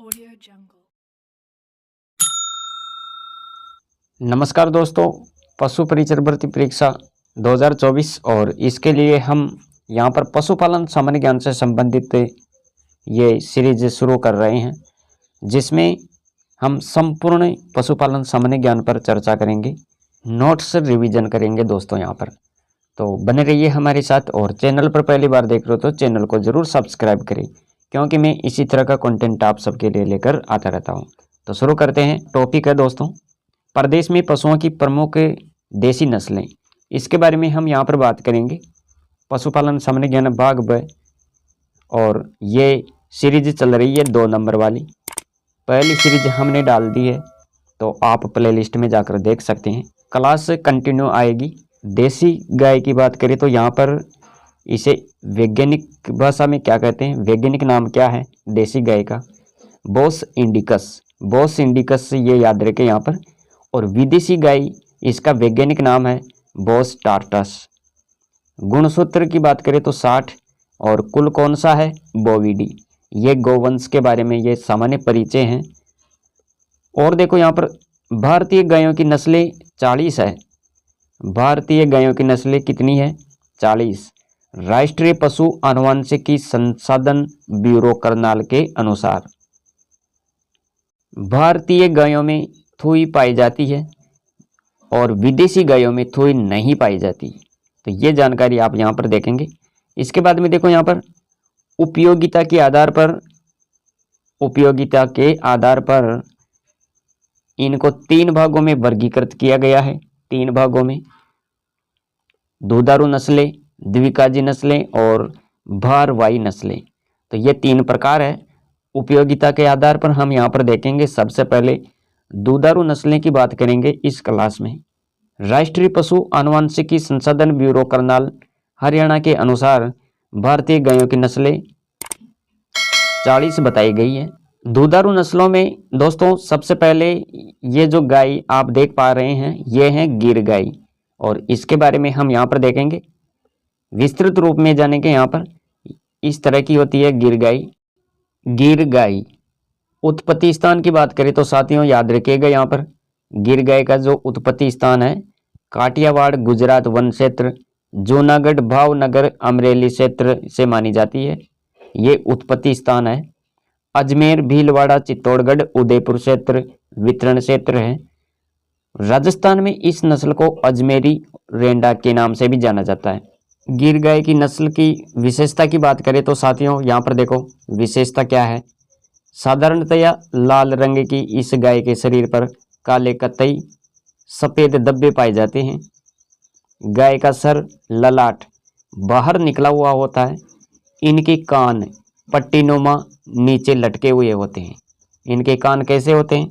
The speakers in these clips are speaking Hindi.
Audio Jungle। नमस्कार दोस्तों, पशु परिचर भर्ती परीक्षा 2024 और इसके लिए हम यहाँ पर पशुपालन सामान्य ज्ञान से संबंधित ये सीरीज शुरू कर रहे हैं, जिसमें हम संपूर्ण पशुपालन सामान्य ज्ञान पर चर्चा करेंगे, नोट्स रिवीजन करेंगे दोस्तों यहाँ पर। तो बने रहिए हमारे साथ, और चैनल पर पहली बार देख रहे हो तो चैनल को ज़रूर सब्सक्राइब करें, क्योंकि मैं इसी तरह का कंटेंट आप सबके लिए लेकर आता रहता हूँ। तो शुरू करते हैं। टॉपिक है दोस्तों, प्रदेश में पशुओं की प्रमुख देसी नस्लें। इसके बारे में हम यहाँ पर बात करेंगे। पशुपालन सामान्य ज्ञान भाग ब, और ये सीरीज चल रही है 2 नंबर वाली। पहली सीरीज हमने डाल दी है, तो आप प्लेलिस्ट में जाकर देख सकते हैं। क्लास कंटिन्यू आएगी। देसी गाय की बात करें तो यहाँ पर इसे वैज्ञानिक भाषा में क्या कहते हैं, वैज्ञानिक नाम क्या है देसी गाय का? बोस इंडिकस। बोस इंडिकस ये याद रखें यहाँ पर। और विदेशी गाय, इसका वैज्ञानिक नाम है बोस टार्टस। गुणसूत्र की बात करें तो 60, और कुल कौन सा है? बोविडी। ये गोवंश के बारे में ये सामान्य परिचय हैं। और देखो यहाँ पर भारतीय गायों की नस्लें 40 है। भारतीय गायों की नस्लें कितनी है? 40। राष्ट्रीय पशु आनुवंशिकी संसाधन ब्यूरो करनाल के अनुसार भारतीय गायों में थूई पाई जाती है और विदेशी गायों में थूई नहीं पाई जाती। तो ये जानकारी आप यहाँ पर देखेंगे। इसके बाद में देखो यहाँ पर उपयोगिता के आधार पर इनको 3 भागों में वर्गीकृत किया गया है। 3 भागों में दुधारू नस्लें, द्विकाजी नस्लें और भारवाही नस्लें। तो ये 3 प्रकार है। उपयोगिता के आधार पर हम यहाँ पर देखेंगे। सबसे पहले दुधारू नस्लें की बात करेंगे इस क्लास में। राष्ट्रीय पशु आनुवंशिकी संसाधन ब्यूरो करनाल हरियाणा के अनुसार भारतीय गायों की नस्लें 40 बताई गई है। दुधारू नस्लों में दोस्तों सबसे पहले ये जो गाय आप देख पा रहे हैं, ये है गिर गाय, और इसके बारे में हम यहाँ पर देखेंगे। विस्तृत रूप में जानेंगे। यहाँ पर इस तरह की होती है गिर गाय। गिर गाय उत्पत्ति स्थान की बात करें तो साथियों याद रखिएगा, यहाँ पर गिर गाय का जो उत्पत्ति स्थान है काठियावाड़ गुजरात वन क्षेत्र, जूनागढ़ भावनगर अमरेली क्षेत्र से मानी जाती है। ये उत्पत्ति स्थान है। अजमेर भीलवाड़ा चित्तौड़गढ़ उदयपुर क्षेत्र वितरण क्षेत्र है। राजस्थान में इस नस्ल को अजमेरी रेंडा के नाम से भी जाना जाता है। गिर गाय की नस्ल की विशेषता की बात करें तो साथियों यहाँ पर देखो विशेषता क्या है। साधारणतया लाल रंग की इस गाय के शरीर पर काले कतई सफ़ेद धब्बे पाए जाते हैं। गाय का सर ललाट बाहर निकला हुआ होता है। इनके कान पट्टीनुमा नीचे लटके हुए होते हैं। इनके कान कैसे होते हैं?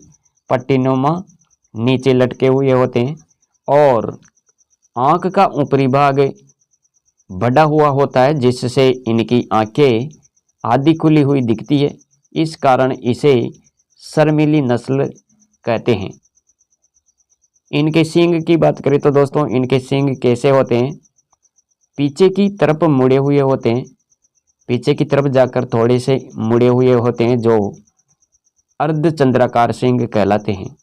पट्टीनुमा नीचे लटके हुए होते हैं। और आँख का ऊपरी भाग बढ़ा हुआ होता है, जिससे इनकी आंखें आधी खुली हुई दिखती है। इस कारण इसे शर्मीली नस्ल कहते हैं। इनके सींग की बात करें तो दोस्तों इनके सींग कैसे होते हैं? पीछे की तरफ मुड़े हुए होते हैं। पीछे की तरफ जाकर थोड़े से मुड़े हुए होते हैं, जो अर्धचंद्राकार सींग कहलाते हैं।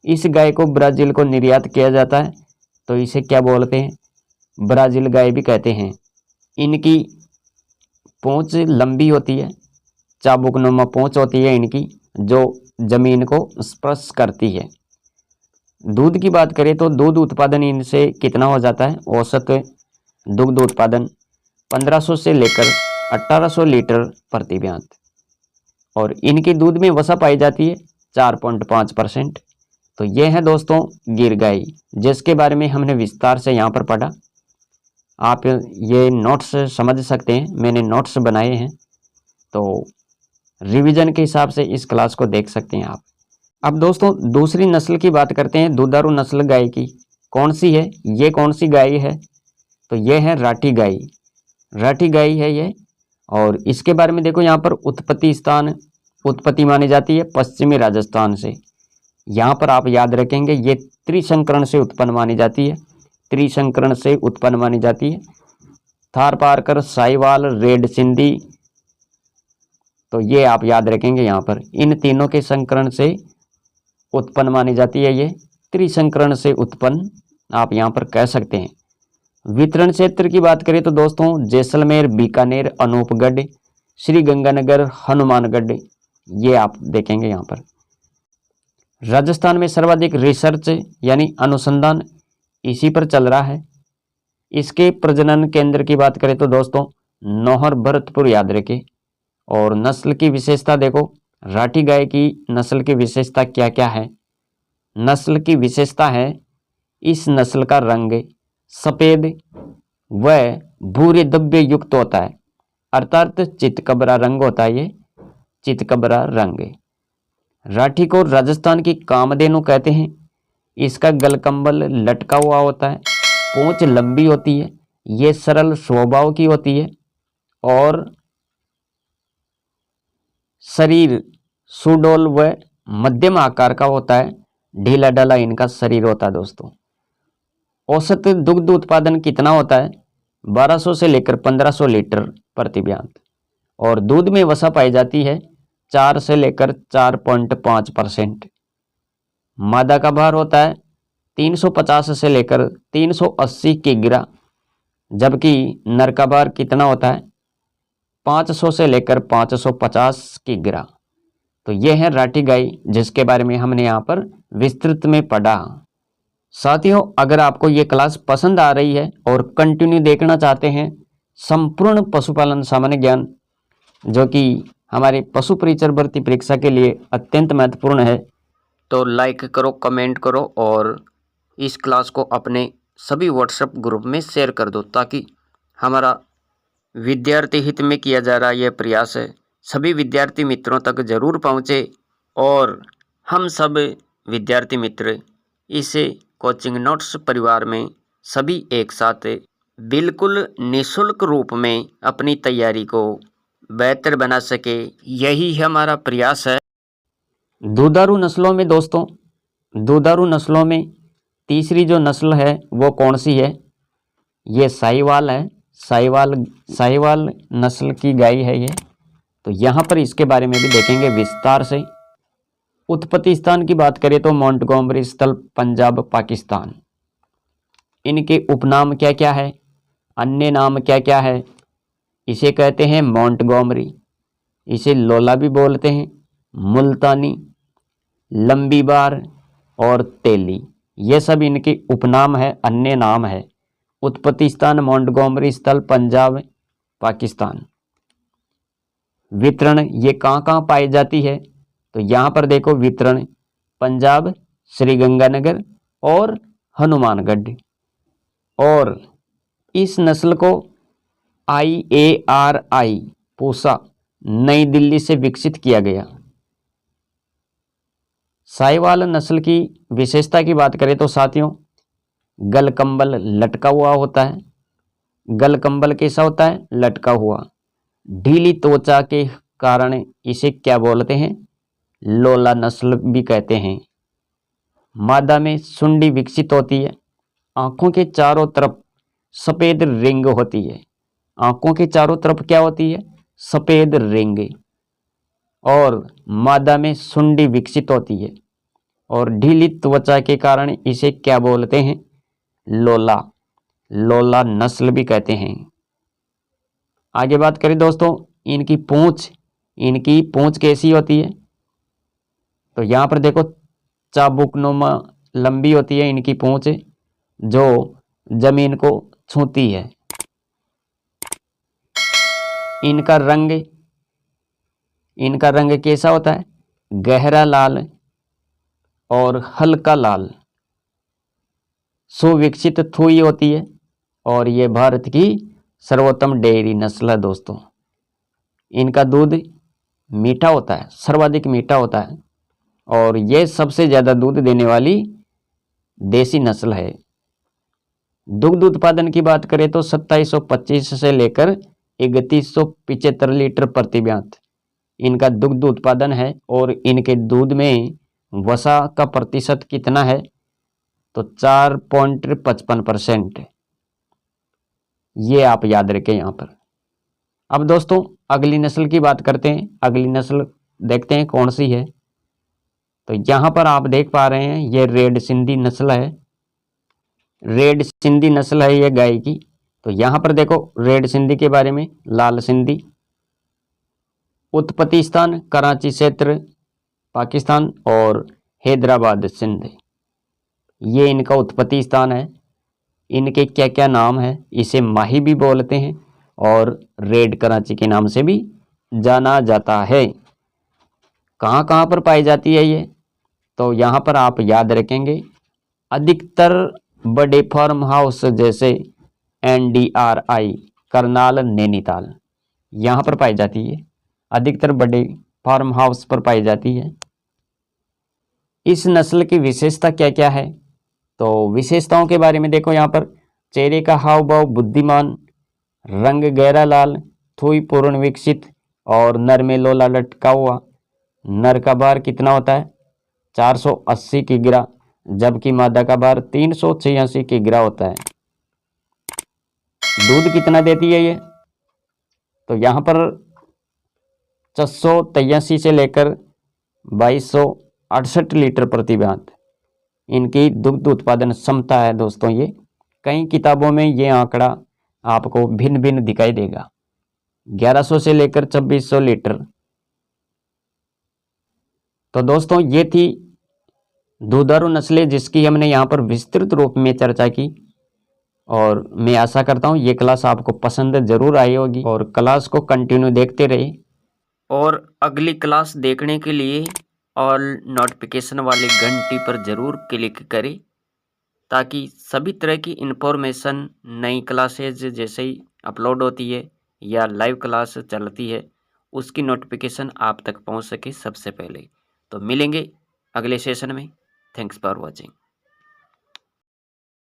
इस गाय को ब्राजील को निर्यात किया जाता है, तो इसे क्या बोलते हैं? ब्राजील गाय भी कहते हैं। इनकी पूंछ लंबी होती है, चाबुकनुमा पूंछ होती है इनकी, जो जमीन को स्पर्श करती है। दूध की बात करें तो दूध उत्पादन इनसे कितना हो जाता है? औसत दुग्ध उत्पादन 1500 से लेकर 1800 लीटर प्रति ब्यात। और इनके दूध में वसा पाई जाती है 4.5%। तो ये है दोस्तों गिर गाय, जिसके बारे में हमने विस्तार से यहाँ पर पढ़ा। आप ये नोट्स समझ सकते हैं, मैंने नोट्स बनाए हैं, तो रिवीजन के हिसाब से इस क्लास को देख सकते हैं आप। अब दोस्तों दूसरी नस्ल की बात करते हैं, दुधारू नस्ल गाय की। कौन सी है? ये कौन सी गाय है? तो ये है राठी गाय। राठी गाय है ये। और इसके बारे में देखो यहाँ पर उत्पत्ति मानी जाती है पश्चिमी राजस्थान से। यहाँ पर आप याद रखेंगे ये त्रिशंकरण से उत्पन्न मानी जाती है। त्रिशंकरण से उत्पन्न मानी जाती है। थारपारकर, साहिवाल, रेड सिंधी, तो ये आप याद रखेंगे यहाँ पर। इन तीनों के संकरण से उत्पन्न मानी जाती है, ये त्रिसंकरण से उत्पन्न आप यहाँ पर कह सकते हैं। वितरण क्षेत्र की बात करें तो दोस्तों जैसलमेर, बीकानेर, अनूपगढ़, श्री गंगानगर, हनुमानगढ़, ये आप देखेंगे यहाँ पर। राजस्थान में सर्वाधिक रिसर्च यानी अनुसंधान इसी पर चल रहा है। इसके प्रजनन केंद्र की बात करें तो दोस्तों नौहर, भरतपुर याद रखें। और नस्ल की विशेषता देखो, राठी गाय की नस्ल की विशेषता क्या क्या है। नस्ल की विशेषता है इस नस्ल का रंग सफेद व भूरे धब्बे युक्त होता है, अर्थात चितकबरा रंग होता है, ये चितकबरा रंग। राठी को राजस्थान की कामधेनु कहते हैं। इसका गलकंबल लटका हुआ होता है, पूंछ लंबी होती है, ये सरल स्वभाव की होती है और शरीर सुडौल व मध्यम आकार का होता है, ढीला ढाला इनका शरीर होता है दोस्तों। औसत दुग्ध उत्पादन कितना होता है? 1200 से लेकर 1500 लीटर प्रति ब्यात। और दूध में वसा पाई जाती है 4 से लेकर 4.5%। मादा का भार होता है 350 से लेकर 380 किग्रा, जबकि नर का भार कितना होता है? 500 से लेकर 550 किग्रा। तो यह है राठी गाय, जिसके बारे में हमने यहाँ पर विस्तृत में पढ़ा। साथियों, अगर आपको ये क्लास पसंद आ रही है और कंटिन्यू देखना चाहते हैं संपूर्ण पशुपालन सामान्य ज्ञान, जो कि हमारे पशु परिचर भर्ती परीक्षा के लिए अत्यंत महत्वपूर्ण है, तो लाइक करो, कमेंट करो और इस क्लास को अपने सभी व्हाट्सएप ग्रुप में शेयर कर दो, ताकि हमारा विद्यार्थी हित में किया जा रहा यह प्रयास है सभी विद्यार्थी मित्रों तक जरूर पहुँचे और हम सब विद्यार्थी मित्र इसे कोचिंग नोट्स परिवार में सभी एक साथ बिल्कुल निःशुल्क रूप में अपनी तैयारी को बेहतर बना सके, यही हमारा प्रयास है। दुधारू नस्लों में दोस्तों, दुधारू नस्लों में तीसरी जो नस्ल है वो कौन सी है? ये साहिवाल है। साहिवाल नस्ल की गाय है ये। तो यहाँ पर इसके बारे में भी देखेंगे विस्तार से। उत्पत्ति स्थान की बात करें तो मोंटगोमरी स्थल, पंजाब, पाकिस्तान। इनके उपनाम क्या क्या है, अन्य नाम क्या क्या है? इसे कहते हैं मोंटगोमरी, इसे लोला भी बोलते हैं, मुल्तानी, लंबी बार और तेली, ये सब इनके उपनाम है, अन्य नाम है। उत्पत्ति स्थान मोंटगोमरी स्थल, पंजाब, पाकिस्तान। वितरण ये कहाँ कहाँ पाई जाती है? तो यहाँ पर देखो वितरण पंजाब, श्री गंगानगर और हनुमानगढ़। और इस नस्ल को IARI पूसा नई दिल्ली से विकसित किया गया। साहिवाल नस्ल की विशेषता की बात करें तो साथियों गलकंबल लटका हुआ होता है। गलकंबल कैसा होता है? लटका हुआ। ढीली त्वचा के कारण इसे क्या बोलते हैं? लोला नस्ल भी कहते हैं। मादा में सुंडी विकसित होती है। आंखों के चारों तरफ सफेद रिंग होती है। आंखों के चारों तरफ क्या होती है? सफेद रिंग। और मादा में सुंडी विकसित होती है और ढीली त्वचा के कारण इसे क्या बोलते हैं? लोला, लोला नस्ल भी कहते हैं। आगे बात करें दोस्तों इनकी पूंछ कैसी होती है? तो यहाँ पर देखो चाबुकनुमा लंबी होती है इनकी पूंछ, जो जमीन को छूती है। इनका रंग कैसा होता है? गहरा लाल और हल्का लाल। सुविकसित थूई होती है और ये भारत की सर्वोत्तम डेयरी नस्ल है दोस्तों। इनका दूध मीठा होता है, सर्वाधिक मीठा होता है और ये सबसे ज़्यादा दूध देने वाली देसी नस्ल है। दुग्ध उत्पादन की बात करें तो 2725 से लेकर 3175 लीटर प्रति ब्यात इनका दुग्ध उत्पादन है। और इनके दूध में वसा का प्रतिशत कितना है? तो 4.55%। ये आप याद रखें यहाँ पर। अब दोस्तों अगली नस्ल की बात करते हैं। अगली नस्ल देखते हैं कौन सी है। तो यहाँ पर आप देख पा रहे हैं ये रेड सिंधी नस्ल है। रेड सिंधी नस्ल है ये गाय की। तो यहाँ पर देखो रेड सिंधी के बारे में, लाल सिंधी, उत्पत्ति स्थान कराची क्षेत्र पाकिस्तान और हैदराबाद सिंध, ये इनका उत्पत्ति स्थान है। इनके क्या क्या नाम है, इसे माही भी बोलते हैं और रेड कराची के नाम से भी जाना जाता है। कहाँ कहाँ पर पाई जाती है ये, तो यहाँ पर आप याद रखेंगे अधिकतर बड़े फार्म हाउस जैसे NDRI करनाल नैनीताल, यहाँ पर पाई जाती है। अधिकतर बड़े फार्म हाउस पर पाई जाती है। इस नस्ल की विशेषता क्या क्या है, तो विशेषताओं के बारे में देखो। यहाँ पर चेहरे का हाव भाव बुद्धिमान, रंग गहरा लाल, थुई पूर्ण विकसित और नर में लोला लटका हुआ। नर का भार कितना होता है 480 किग्रा, जबकि मादा का भार 386 किग्रा होता है। दूध कितना देती है ये, तो यहाँ पर 683 से लेकर 2268 लीटर प्रति माह इनकी दुग्ध उत्पादन क्षमता है दोस्तों। ये कई किताबों में ये आंकड़ा आपको भिन्न भिन्न दिखाई देगा, 1100 से लेकर 2600 लीटर। तो दोस्तों ये थी दुधारू नस्लें जिसकी हमने यहाँ पर विस्तृत रूप में चर्चा की, और मैं आशा करता हूँ ये क्लास आपको पसंद जरूर आई होगी और क्लास को कंटिन्यू देखते रहिए। और अगली क्लास देखने के लिए ऑल नोटिफिकेशन वाली घंटी पर ज़रूर क्लिक करें, ताकि सभी तरह की इन्फॉर्मेशन, नई क्लासेज जैसे ही अपलोड होती है या लाइव क्लास चलती है उसकी नोटिफिकेशन आप तक पहुंच सके सबसे पहले। तो मिलेंगे अगले सेशन में। Thanks for watching.